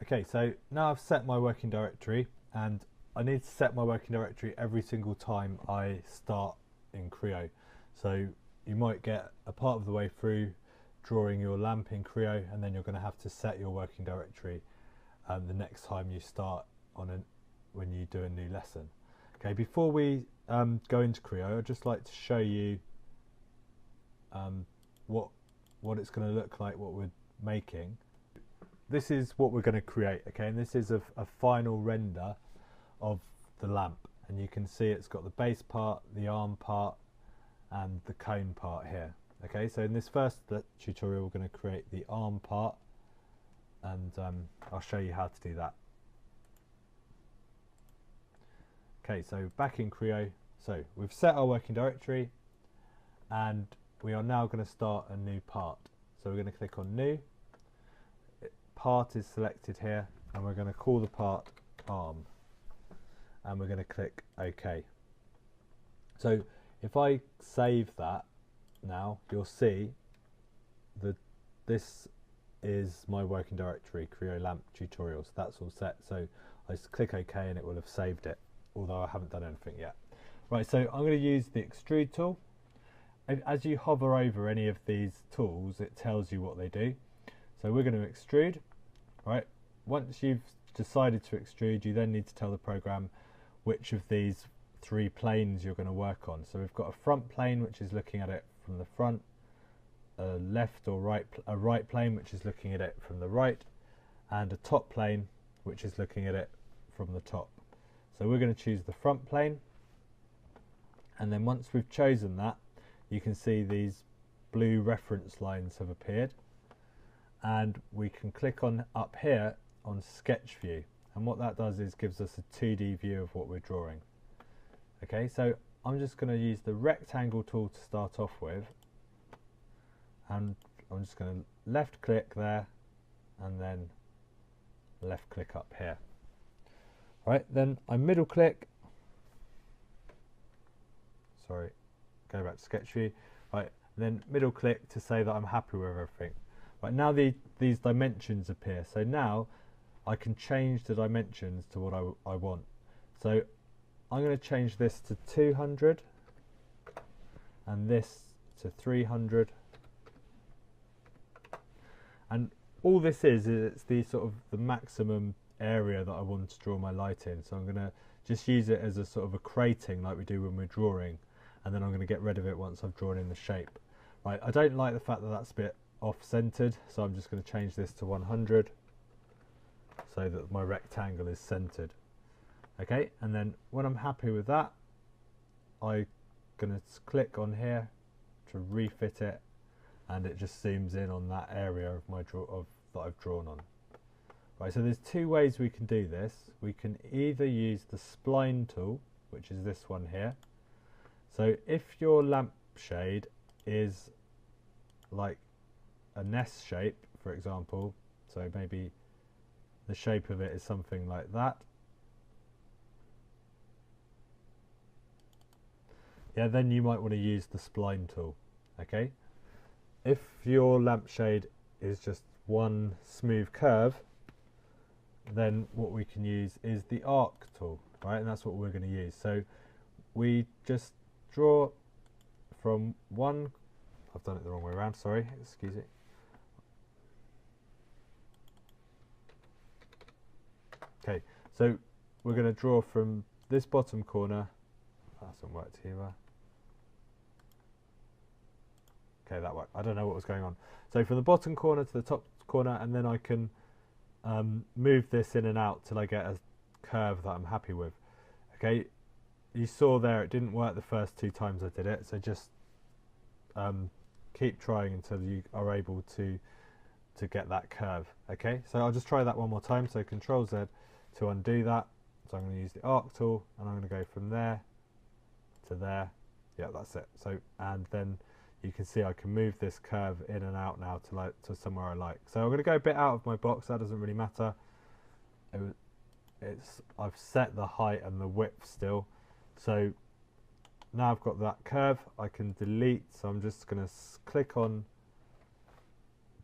Okay, so now I've set my working directory, and I need to set my working directory every single time I start in Creo. So you might get a part of the way through drawing your lamp in Creo, and then you're going to have to set your working directory the next time you start when you do a new lesson. Okay, before we go into Creo, I'd just like to show you what it's going to look like, what we're making. This is what we're going to create, okay, and this is a final render of the lamp, and you can see it's got the base part, the arm part, and the cone part here. Okay, so in this first tutorial we're going to create the arm part, and I'll show you how to do that. Okay, so back in Creo, so we've set our working directory, and we are now going to start a new part. So we're going to click on new. Part is selected here, and we're going to call the part arm, and we're going to click OK. So if I save that now, you'll see that this is my working directory, Creo Lamp Tutorials. That's all set. So I just click OK and it will have saved it, although I haven't done anything yet. Right, so I'm going to use the extrude tool. As you hover over any of these tools, it tells you what they do. So we're going to extrude. Right. Once you've decided to extrude, you then need to tell the program which of these three planes you're going to work on. So we've got a front plane, which is looking at it from the front, a left or right, a right plane, which is looking at it from the right, and a top plane, which is looking at it from the top. So we're going to choose the front plane, and then once we've chosen that, you can see these blue reference lines have appeared. And we can click on up here on sketch view, and what that does is gives us a 2D view of what we're drawing. Okay, so I'm just going to use the rectangle tool to start off with, and I'm just going to left click there and then left click up here. Right, then I middle click, sorry, go back to sketch view, right, then middle click to say that I'm happy with everything. Right, now these dimensions appear, so now I can change the dimensions to what I want. So I'm going to change this to 200 and this to 300, and all this is it's the sort of the maximum area that I want to draw my light in. So I'm going to just use it as a sort of a crating like we do when we're drawing, and then I'm going to get rid of it once I've drawn in the shape. Right, I don't like the fact that that's a bit off-centered, so I'm just going to change this to 100 so that my rectangle is centered. Okay, and then when I'm happy with that, I'm going to click on here to refit it, and it just zooms in on that area of my that I've drawn on. Right, so there's two ways we can do this. We can either use the spline tool, which is this one here. So if your lampshade is like a nest shape, for example, so maybe the shape of it is something like that, yeah, then you might want to use the spline tool. Okay, if your lampshade is just one smooth curve, then what we can use is the arc tool, right, and that's what we're going to use. So we just draw from one, I've done it the wrong way around, sorry, excuse it. Okay, so we're going to draw from this bottom corner, that hasn't worked either. Okay, that worked. I don't know what was going on. So from the bottom corner to the top corner, and then I can move this in and out till I get a curve that I'm happy with. Okay, you saw there it didn't work the first two times I did it, so just keep trying until you are able to get that curve. Okay, so I'll just try that one more time. So Control Z to undo that. So I'm going to use the arc tool, and I'm going to go from there to there. Yeah, that's it. So, and then you can see I can move this curve in and out now to somewhere I like. So I'm going to go a bit out of my box. That doesn't really matter. I've set the height and the width still. So now I've got that curve, I can delete. So I'm just going to click on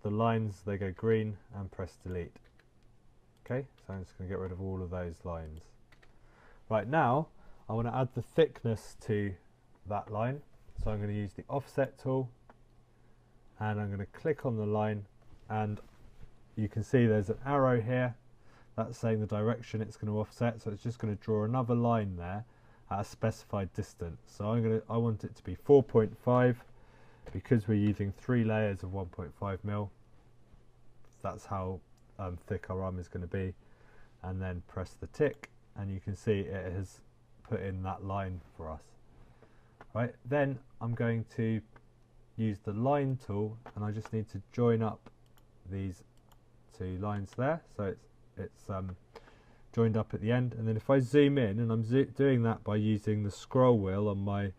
the lines, they go green, and press delete. Okay, so I'm just going to get rid of all of those lines. Right, now I want to add the thickness to that line, so I'm going to use the offset tool, and I'm going to click on the line, and you can see there's an arrow here that's saying the direction it's going to offset, so it's just going to draw another line there at a specified distance. So I want it to be 4.5 because we're using 3 layers of 1.5 mil. That's how thick our arm is going to be, and then press the tick, and you can see it has put in that line for us. Right, then I'm going to use the line tool, and I just need to join up these 2 lines there, so it's joined up at the end. And then if I zoom in, and I'm doing that by using the scroll wheel on my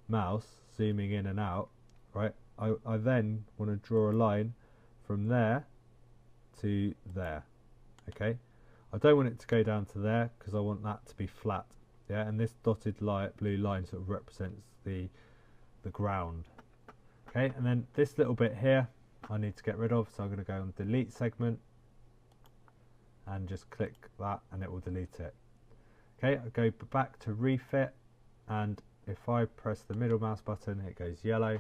mouse, zooming in and out, right, I then want to draw a line from there to there. Okay, I don't want it to go down to there because I want that to be flat. Yeah, and this dotted blue line sort of represents the ground. Okay, and then this little bit here I need to get rid of, so I'm going to go on delete segment and just click that, and it will delete it. Okay, I go back to refit, and if I press the middle mouse button it goes yellow.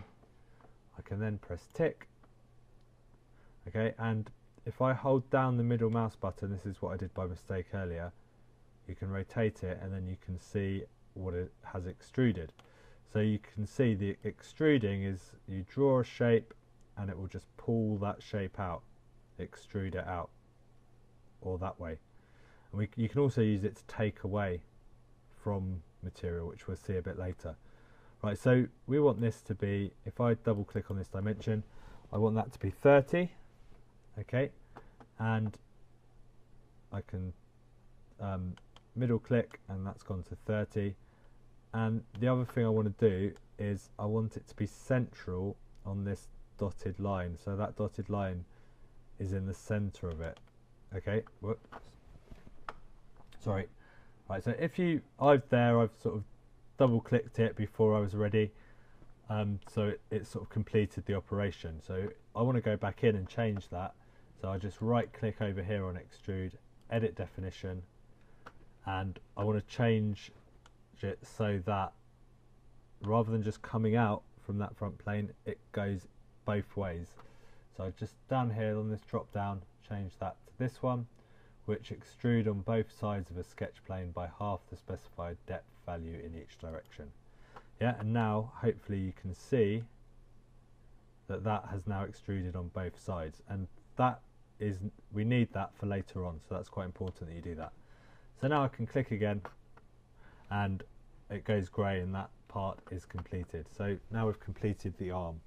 I can then press tick. Okay, and if I hold down the middle mouse button, this is what I did by mistake earlier, you can rotate it, and then you can see what it has extruded. So you can see the extruding is you draw a shape and it will just pull that shape out, extrude it out, or that way. And you can also use it to take away from material, which we'll see a bit later. Right, so we want this to be, if I double click on this dimension, I want that to be 30. Okay, and I can middle click, and that's gone to 30. And the other thing I want to do is I want it to be central on this dotted line, so that dotted line is in the center of it. Okay, whoops, sorry. Right, so if I've sort of double clicked it before I was ready, so it sort of completed the operation. So I want to go back in and change that, so I just right click over here on extrude, edit definition, and I want to change it so that rather than just coming out from that front plane, it goes both ways. So just down here on this drop down, change that to this one, which extrude on both sides of a sketch plane by half the specified depth value in each direction. Yeah, and now hopefully you can see that that has now extruded on both sides, and that is, we need that for later on, so that's quite important that you do that. So now I can click again and it goes grey, and that part is completed. So now we've completed the arm.